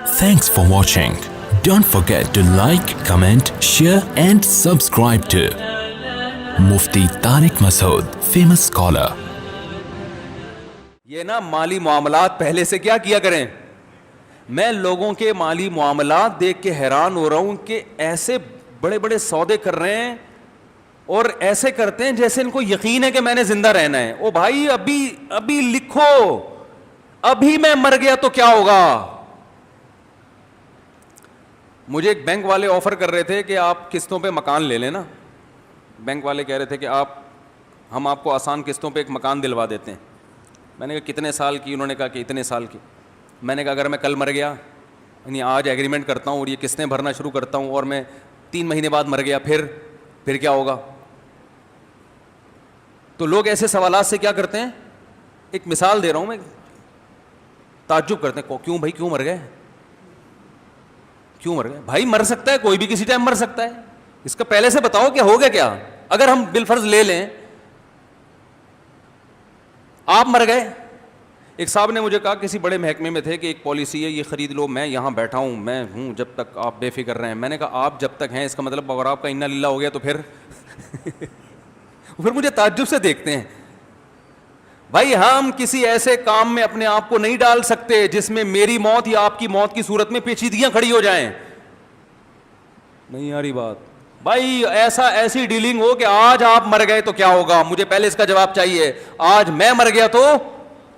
Thanks for watching. Don't forget to like, comment, share and subscribe to Mufti Tariq Masood, famous scholar. یہ نا مالی معاملات پہلے سے کیا کیا کریں. میں لوگوں کے مالی معاملات دیکھ کے حیران ہو رہا ہوں کہ ایسے بڑے بڑے سودے کر رہے ہیں اور ایسے کرتے ہیں جیسے ان کو یقین ہے کہ میں نے زندہ رہنا ہے. او بھائی ابھی لکھو, ابھی میں مر گیا تو کیا ہوگا. مجھے ایک بینک والے آفر کر رہے تھے کہ آپ قسطوں پہ مکان لے لیں نا. بینک والے کہہ رہے تھے کہ ہم آپ کو آسان قسطوں پہ ایک مکان دلوا دیتے ہیں. میں نے کہا کتنے سال کی؟ انہوں نے کہا کہ اتنے سال کی. میں نے کہا اگر میں کل مر گیا, یعنی آج ایگریمنٹ کرتا ہوں اور یہ قسطیں بھرنا شروع کرتا ہوں اور میں 3 مہینے بعد مر گیا, پھر کیا ہوگا. تو لوگ ایسے سوالات سے کیا کرتے ہیں, ایک مثال دے رہا ہوں میں, تعجب کرتے ہیں کیوں بھائی, کیوں مر گئے, کیوں مر گئے. بھائی مر سکتا ہے کوئی بھی, کسی ٹائم مر سکتا ہے. اس کا پہلے سے بتاؤ کہ ہو گیا کیا. اگر ہم بالفرض لے لیں آپ مر گئے. ایک صاحب نے مجھے کہا, کسی بڑے محکمے میں تھے, کہ ایک پالیسی ہے یہ خرید لو, میں یہاں بیٹھا ہوں, میں ہوں جب تک آپ بے فکر رہیں. میں نے کہا آپ جب تک ہیں, اس کا مطلب اگر آپ کا انا للہ ہو گیا تو پھر مجھے تعجب سے دیکھتے ہیں. بھائی ہم کسی ایسے کام میں اپنے آپ کو نہیں ڈال سکتے جس میں میری موت یا آپ کی موت کی صورت میں پیچیدگیاں کھڑی ہو جائیں. نہیں آ رہی بات. بھائی ایسی ڈیلنگ ہو کہ آج آپ مر گئے تو کیا ہوگا, مجھے پہلے اس کا جواب چاہیے. آج میں مر گیا تو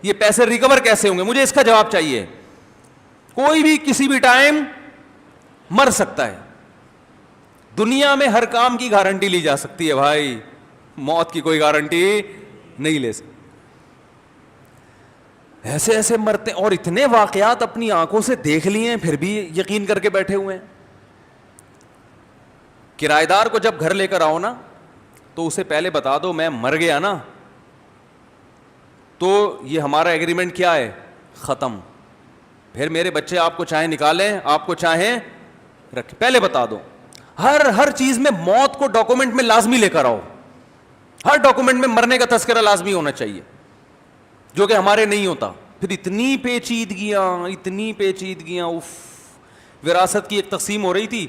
یہ پیسے ریکور کیسے ہوں گے, مجھے اس کا جواب چاہیے. کوئی بھی کسی بھی ٹائم مر سکتا ہے. دنیا میں ہر کام کی گارنٹی لی جا سکتی ہے بھائی, موت کی کوئی گارنٹی نہیں لے سکتی. ایسے مرتے, اور اتنے واقعات اپنی آنکھوں سے دیکھ لیے ہیں پھر بھی یقین کر کے بیٹھے ہوئے ہیں. کرایہ دار کو جب گھر لے کر آؤ نا تو اسے پہلے بتا دو میں مر گیا نا تو یہ ہمارا ایگریمنٹ کیا ہے, ختم. پھر میرے بچے آپ کو چاہیں نکالیں, آپ کو چاہیں رکھ, پہلے بتا دو. ہر چیز میں موت کو ڈاکومنٹ میں لازمی لے کر آؤ. ہر ڈاکومنٹ میں مرنے کا تذکرہ لازمی ہونا چاہیے, جو کہ ہمارے نہیں ہوتا. پھر اتنی پیچیدگیاں. وراثت کی ایک تقسیم ہو رہی تھی,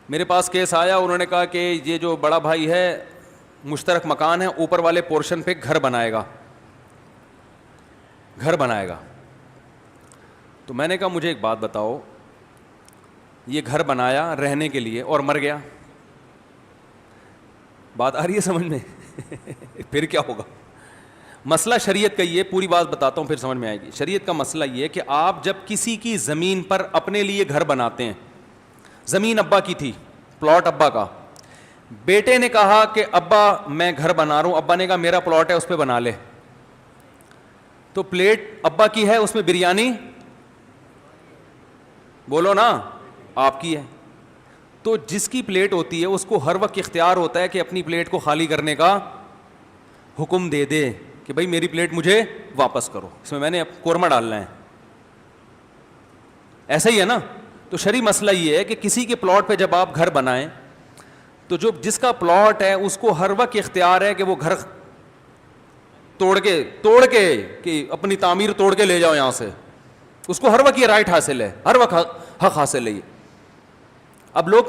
میرے پاس کیس آیا, انہوں نے کہا کہ یہ جو بڑا بھائی ہے مشترک مکان ہے, اوپر والے پورشن پہ گھر بنائے گا. تو میں نے کہا مجھے ایک بات بتاؤ, یہ گھر بنایا رہنے کے لیے اور مر گیا, بات آ رہی ہے سمجھ میں پھر کیا ہوگا. مسئلہ شریعت کا یہ, پوری بات بتاتا ہوں پھر سمجھ میں آئے گی. شریعت کا مسئلہ یہ کہ آپ جب کسی کی زمین پر اپنے لیے گھر بناتے ہیں, زمین ابا کی تھی, پلاٹ ابا کا, بیٹے نے کہا کہ ابا میں گھر بنا رہا ہوں, ابا نے کہا میرا پلاٹ ہے اس پہ بنا لے, تو پلیٹ ابا کی ہے, اس میں بریانی بولو نا آپ کی ہے. تو جس کی پلیٹ ہوتی ہے اس کو ہر وقت اختیار ہوتا ہے کہ اپنی پلیٹ کو خالی کرنے کا حکم دے دے کہ بھائی میری پلیٹ مجھے واپس کرو, اس میں نے قورمہ ڈالنا ہے. ایسا ہی ہے نا. تو شرعی مسئلہ یہ ہے کہ کسی کے پلاٹ پہ جب آپ گھر بنائیں تو جو جس کا پلاٹ ہے اس کو ہر وقت اختیار ہے کہ وہ گھر توڑ کے کہ اپنی تعمیر توڑ کے لے جاؤ یہاں سے, اس کو ہر وقت یہ رائٹ حاصل ہے, ہر وقت حق حاصل ہے. اب لوگ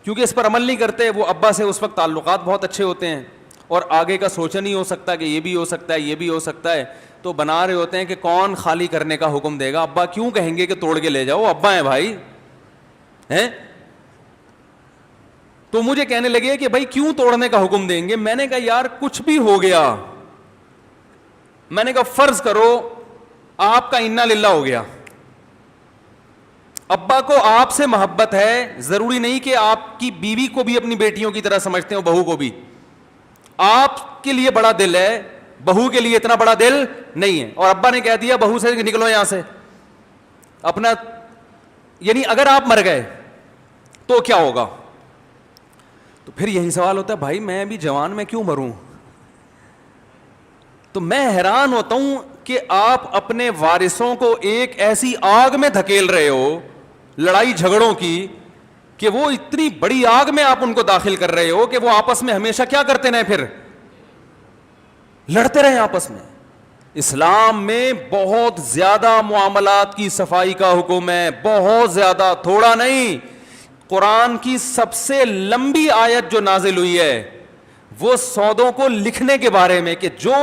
کیونکہ اس پر عمل نہیں کرتے, وہ ابا سے اس وقت تعلقات بہت اچھے ہوتے ہیں اور آگے کا سوچا نہیں ہو سکتا کہ یہ بھی ہو سکتا ہے, یہ بھی ہو سکتا ہے, تو بنا رہے ہوتے ہیں کہ کون خالی کرنے کا حکم دے گا. ابا کیوں کہیں گے کہ توڑ کے لے جاؤ, ابا ہیں بھائی ہیں. تو مجھے کہنے لگے کہ بھائی کیوں توڑنے کا حکم دیں گے. میں نے کہا یار کچھ بھی ہو گیا, میں نے کہا فرض کرو آپ کا انا للہ ہو گیا, ابا کو آپ سے محبت ہے, ضروری نہیں کہ آپ کی بیوی کو بھی اپنی بیٹیوں کی طرح سمجھتے ہو, بہو کو بھی. آپ کے لیے بڑا دل ہے, بہو کے لیے اتنا بڑا دل نہیں ہے, اور ابا نے کہہ دیا بہو سے نکلو یہاں سے اپنا. یعنی اگر آپ مر گئے تو کیا ہوگا. تو پھر یہی سوال ہوتا ہے بھائی میں بھی جوان, میں کیوں مروں. تو میں حیران ہوتا ہوں کہ آپ اپنے وارثوں کو ایک ایسی آگ میں دھکیل رہے ہو, لڑائی جھگڑوں کی, کہ وہ اتنی بڑی آگ میں آپ ان کو داخل کر رہے ہو کہ وہ آپس میں ہمیشہ کیا کرتے رہے, پھر لڑتے رہے آپس میں. اسلام میں بہت زیادہ معاملات کی صفائی کا حکم ہے, بہت زیادہ, تھوڑا نہیں. قرآن کی سب سے لمبی آیت جو نازل ہوئی ہے وہ سودوں کو لکھنے کے بارے میں, کہ جو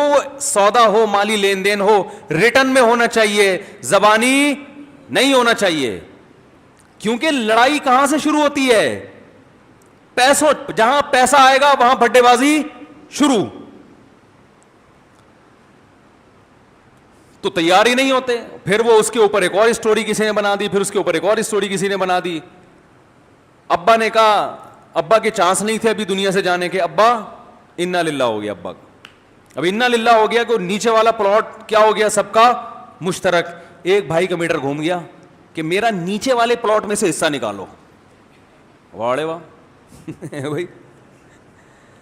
سودا ہو, مالی لین دین ہو, ریٹن میں ہونا چاہیے, زبانی نہیں ہونا چاہیے. کیونکہ لڑائی کہاں سے شروع ہوتی ہے؟ پیسوں, جہاں پیسہ آئے گا وہاں بھڈے بازی شروع. تو تیار ہی نہیں ہوتے, پھر وہ اس کے اوپر ایک اور اسٹوری کسی نے بنا دی, پھر اس کے اوپر ایک اور اسٹوری کسی نے بنا دی. ابا نے کہا, ابا کے چانس نہیں تھے ابھی دنیا سے جانے کے, ابا انا للہ ہو گیا ابا کا. اب انا للہ ہو گیا کہ نیچے والا پلاٹ کیا ہو گیا, سب کا مشترک. ایک بھائی کا میٹر گھوم گیا کہ میرا نیچے والے پلاٹ میں سے حصہ نکالو. واڑے واہ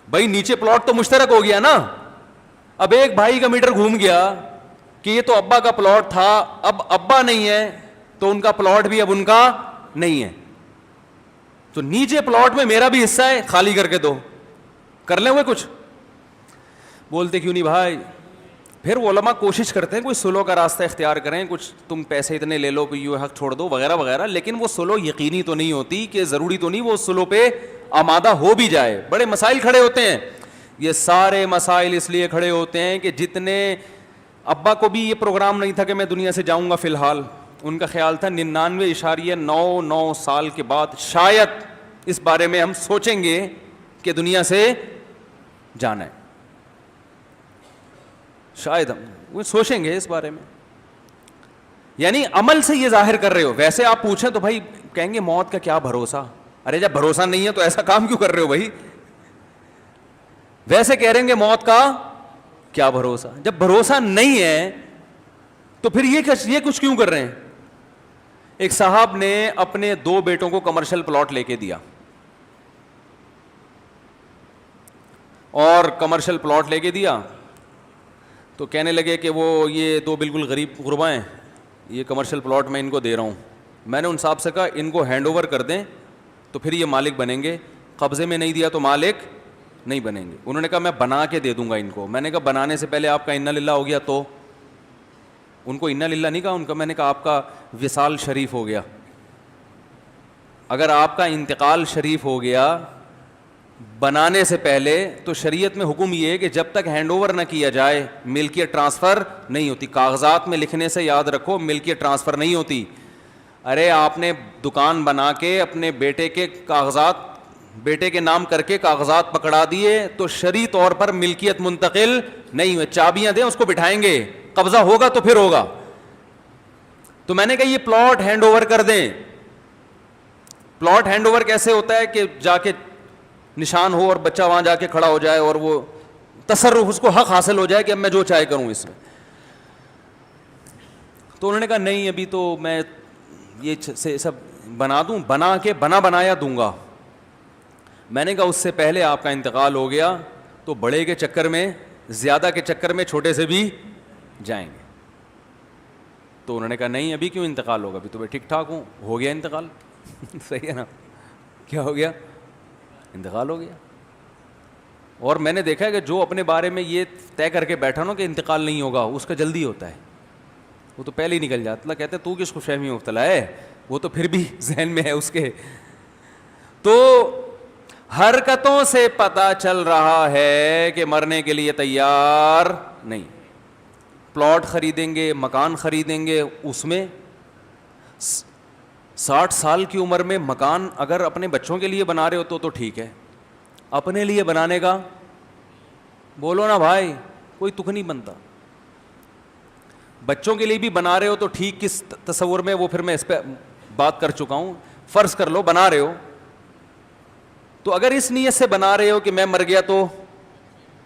بھائی نیچے پلاٹ تو مشترک ہو گیا نا. اب ایک بھائی کا میٹر گھوم گیا کہ یہ تو ابا کا پلاٹ تھا, اب ابا نہیں ہے تو ان کا پلاٹ بھی اب ان کا نہیں ہے, تو نیچے پلاٹ میں میرا بھی حصہ ہے, خالی کر کے دو. کر لیں ہوئے کچھ؟ بولتے کیوں نہیں بھائی. پھر علماء کوشش کرتے ہیں کوئی سلو کا راستہ اختیار کریں, کچھ تم پیسے اتنے لے لو کہ یہ حق چھوڑ دو وغیرہ وغیرہ, لیکن وہ سلو یقینی تو نہیں ہوتی, کہ ضروری تو نہیں وہ سلو پہ آمادہ ہو بھی جائے. بڑے مسائل کھڑے ہوتے ہیں. یہ سارے مسائل اس لیے کھڑے ہوتے ہیں کہ جتنے, ابا کو بھی یہ پروگرام نہیں تھا کہ میں دنیا سے جاؤں گا فی الحال, ان کا خیال تھا 99.99 سال کے بعد شاید اس بارے میں ہم سوچیں گے کہ دنیا سے جانا ہے, شاید ہم وہ سوچیں گے اس بارے میں. یعنی عمل سے یہ ظاہر کر رہے ہو. ویسے آپ پوچھیں تو بھائی کہیں گے موت کا کیا بھروسہ, ارے جب بھروسہ نہیں ہے تو ایسا کام کیوں کر رہے ہو بھائی. ویسے کہہ رہے ہیں موت کا کیا بھروسہ, جب بھروسہ نہیں ہے تو پھر یہ کچھ کیوں کر رہے ہیں. ایک صاحب نے اپنے 2 بیٹوں کو کمرشل پلاٹ لے کے دیا, اور کمرشل پلاٹ لے کے دیا تو کہنے لگے کہ وہ یہ 2 بالکل غریب غربا ہیں, یہ کمرشل پلاٹ میں ان کو دے رہا ہوں. میں نے ان صاحب سے کہا ان کو ہینڈ اوور کر دیں تو پھر یہ مالک بنیں گے, قبضے میں نہیں دیا تو مالک نہیں بنیں گے. انہوں نے کہا میں بنا کے دے دوں گا ان کو. میں نے کہا بنانے سے پہلے آپ کا انا للہ ہو گیا تو. ان کو انا للہ نہیں کہا, ان کا میں نے کہا آپ کا وصال شریف ہو گیا. اگر آپ کا انتقال شریف ہو گیا بنانے سے پہلے تو شریعت میں حکم یہ ہے کہ جب تک ہینڈ اوور نہ کیا جائے ملکیت ٹرانسفر نہیں ہوتی. کاغذات میں لکھنے سے یاد رکھو ملکیت ٹرانسفر نہیں ہوتی. ارے آپ نے دکان بنا کے اپنے بیٹے کے کاغذات, بیٹے کے نام کر کے کاغذات پکڑا دیے تو شرعی طور پر ملکیت منتقل نہیں ہوئے. چابیاں دیں اس کو بٹھائیں گے, قبضہ ہوگا تو پھر ہوگا. تو میں نے کہا یہ پلاٹ ہینڈ اوور کر دیں. پلاٹ ہینڈ اوور کیسے ہوتا ہے کہ جا کے نشان ہو اور بچہ وہاں جا کے کھڑا ہو جائے اور وہ تصرف, اس کو حق حاصل ہو جائے کہ اب میں جو چاہے کروں اس میں. تو انہوں نے کہا نہیں ابھی تو میں یہ سب بنا دوں, بنا کے بنایا دوں گا. میں نے کہا اس سے پہلے آپ کا انتقال ہو گیا تو بڑے کے چکر میں, زیادہ کے چکر میں چھوٹے سے بھی جائیں گے. تو انہوں نے کہا نہیں ابھی کیوں انتقال ہوگا, ابھی تو میں ٹھیک ٹھاک ہوں. ہو گیا انتقال. صحیح ہے نا, کیا ہو گیا, انتقال ہو گیا. اور میں نے دیکھا ہے کہ جو اپنے بارے میں یہ طے کر کے بیٹھا نا کہ انتقال نہیں ہوگا, اس کا جلدی ہوتا ہے, وہ تو پہلے ہی نکل جاتا. اللہ کہتے تو کس خوش فہمی میں مبتلا ہے, وہ تو پھر بھی ذہن میں ہے اس کے. تو حرکتوں سے پتہ چل رہا ہے کہ مرنے کے لیے تیار نہیں. پلاٹ خریدیں گے, مکان خریدیں گے, اس میں 60 سال کی عمر میں مکان اگر اپنے بچوں کے لیے بنا رہے ہو تو ٹھیک ہے. اپنے لیے بنانے کا بولو نا بھائی, کوئی تک نہیں بنتا. بچوں کے لیے بھی بنا رہے ہو تو ٹھیک, کس تصور میں وہ پھر میں اس پہ بات کر چکا ہوں. فرض کر لو بنا رہے ہو تو اگر اس نیت سے بنا رہے ہو کہ میں مر گیا تو,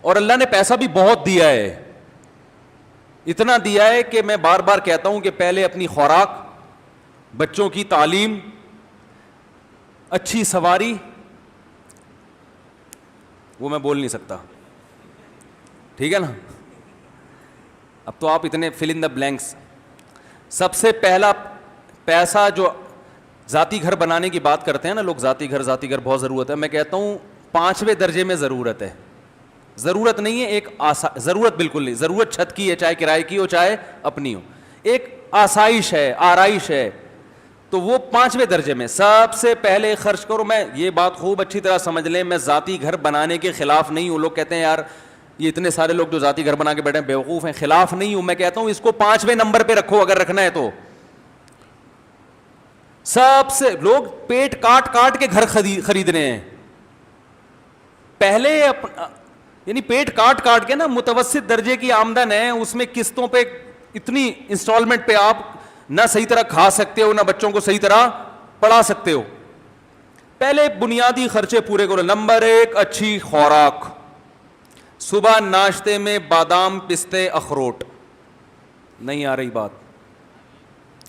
اور اللہ نے پیسہ بھی بہت دیا ہے, اتنا دیا ہے کہ میں بار بار کہتا ہوں کہ پہلے اپنی خوراک, بچوں کی تعلیم, اچھی سواری, وہ میں بول نہیں سکتا, ٹھیک ہے نا. اب تو آپ اتنے فل ان دا بلینکس. سب سے پہلا پیسہ جو ذاتی گھر بنانے کی بات کرتے ہیں نا لوگ, ذاتی گھر بہت ضرورت ہے. میں کہتا ہوں 5ویں درجے میں ضرورت ہے. ضرورت نہیں ہے ایک ضرورت بالکل نہیں, ضرورت چھت کی ہے, چاہے کرائے کی ہو چاہے اپنی ہو, ایک آسائش ہے, آرائش ہے. تو وہ 5ویں درجے میں سب سے پہلے خرچ کرو. میں یہ بات خوب اچھی طرح سمجھ لیں, میں ذاتی گھر بنانے کے خلاف نہیں ہوں. لوگ کہتے ہیں یار یہ اتنے سارے لوگ جو ذاتی گھر بنا کے بیٹھے ہیں بیوقوف ہیں. خلاف نہیں ہوں, میں کہتا ہوں اس کو 5ویں نمبر پہ رکھو اگر رکھنا ہے تو. سب سے لوگ پیٹ کاٹ کاٹ کے گھر خرید رہے ہیں پہلے, یعنی پیٹ کاٹ کاٹ کے نا, متوسط درجے کی آمدن ہے, اس میں قسطوں پہ اتنی انسٹالمنٹ پہ آپ نہ صحیح طرح کھا سکتے ہو, نہ بچوں کو صحیح طرح پڑھا سکتے ہو. پہلے بنیادی خرچے پورے کرو. نمبر 1, اچھی خوراک. صبح ناشتے میں بادام, پستے, اخروٹ. نہیں آ رہی بات؟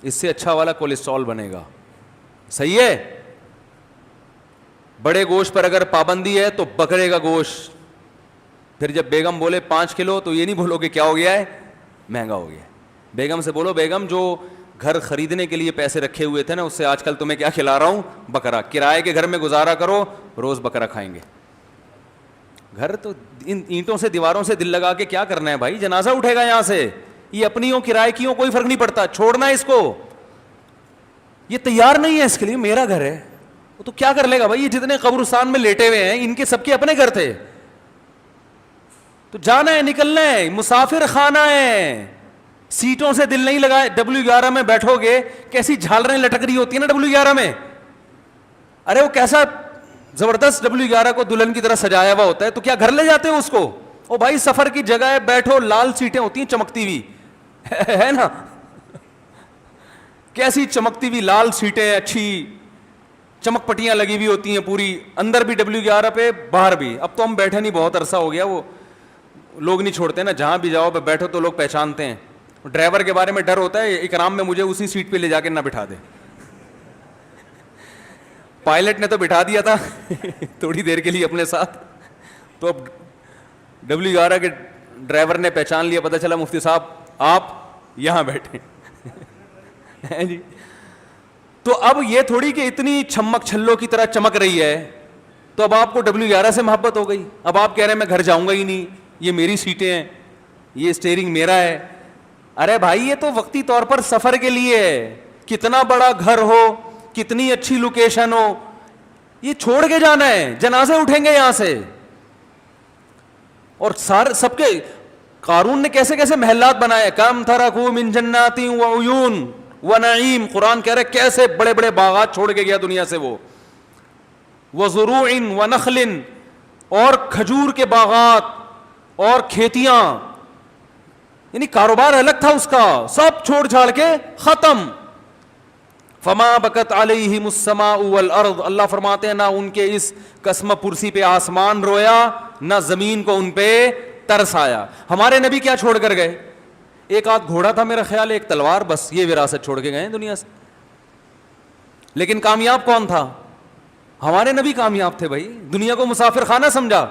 اس سے اچھا والا کولیسٹرول بنے گا. صحیح ہے. بڑے گوشت پر اگر پابندی ہے تو بکرے کا گوشت. پھر جب بیگم بولے 5 کلو تو یہ نہیں بولو کہ کیا ہو گیا ہے, مہنگا ہو گیا. بیگم سے بولو بیگم جو گھر خریدنے کے لیے پیسے رکھے ہوئے تھے نا, اس سے آج کل تمہیں کیا کھلا رہا ہوں, بکرا. کرائے کے گھر میں گزارا کرو, روز بکرا کھائیں گے. گھر تو ان اینٹوں سے دیواروں سے دل لگا کے کیا کرنا ہے بھائی, جنازہ اٹھے گا یہاں سے. یہ اپنی ہو کرائے کی ہو کوئی فرق نہیں پڑتا, چھوڑنا ہے اس کو. یہ تیار نہیں ہے اس کے لیے, میرا گھر ہے, وہ تو کیا کر لے گا بھائی. یہ جتنے قبرستان میں لیٹے ہوئے ہیں ان کے سب کے اپنے گھر تھے, تو جانا ہے, نکلنا ہے, مسافر خانہ ہے. سیٹوں سے دل نہیں لگا. W11 میں بیٹھو گے, کیسی جھالریں لٹک رہی ہوتی ہیں نا W11 میں. ارے وہ کیسا زبردست W11 کو دلہن کی طرح سجایا ہوا ہوتا ہے, تو کیا گھر لے جاتے ہو اس کو؟ او بھائی سفر کی جگہ ہے, بیٹھو. لال سیٹیں ہوتی ہیں چمکتی ہوئی, ہے نا, کیسی چمکتی ہوئی لال سیٹیں, اچھی چمک پٹیاں لگی ہوئی ہوتی ہیں پوری, اندر بھی W11 پہ, باہر بھی. اب تو ہم بیٹھے نہیں, بہت عرصہ ہو گیا, وہ لوگ نہیں چھوڑتے نا, جہاں بھی جاؤ بیٹھو تو لوگ پہچانتے ہیں. ڈرائیور کے بارے میں ڈر ہوتا ہے, اکرام میں مجھے اسی سیٹ پہ لے جا کے نہ بٹھا دے. پائلٹ نے تو بٹھا دیا تھا تھوڑی دیر کے لیے اپنے ساتھ, تو اب W11 کے ڈرائیور نے پہچان لیا, پتہ چلا مفتی صاحب آپ یہاں بیٹھے جی. تو اب یہ تھوڑی کہ اتنی چھمک چھلوں کی طرح چمک رہی ہے, تو اب آپ کو W11 سے محبت ہو گئی. اب آپ کہہ رہے ہیں میں گھر جاؤں گا ہی نہیں, یہ میری سیٹیں ہیں, یہ اسٹیئرنگ میرا ہے. ارے بھائی یہ تو وقتی طور پر سفر کے لیے ہے. کتنا بڑا گھر ہو, کتنی اچھی لوکیشن ہو, یہ چھوڑ کے جانا ہے. جنازے اٹھیں گے یہاں سے. اور سارے سب کے, قارون نے کیسے کیسے محلات بنائے, کم ترکوا من جنات وعیون ونعیم. قرآن کہہ رہے کیسے بڑے بڑے باغات چھوڑ کے گیا دنیا سے وہ. وزروع ونخل, اور کھجور کے باغات اور کھیتیاں, یعنی کاروبار الگ تھا اس کا, سب چھوڑ چھاڑ کے ختم. فما بکت علیہم السماء والارض, اللہ فرماتے ہیں نہ ان کے اس قسم پرسی پہ آسمان رویا, نہ زمین کو ان پہ ترس آیا. ہمارے نبی کیا چھوڑ کر گئے؟ ایک آدھ گھوڑا تھا میرا خیال, ایک تلوار, بس یہ وراثت چھوڑ کے گئے دنیا سے. لیکن کامیاب کون تھا؟ ہمارے نبی کامیاب تھے بھائی. دنیا کو مسافر خانہ سمجھا.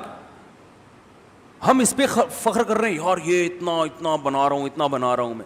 ہم اس پہ فخر کر رہے ہیں, یار یہ اتنا اتنا بنا رہا ہوں, اتنا بنا رہا ہوں میں.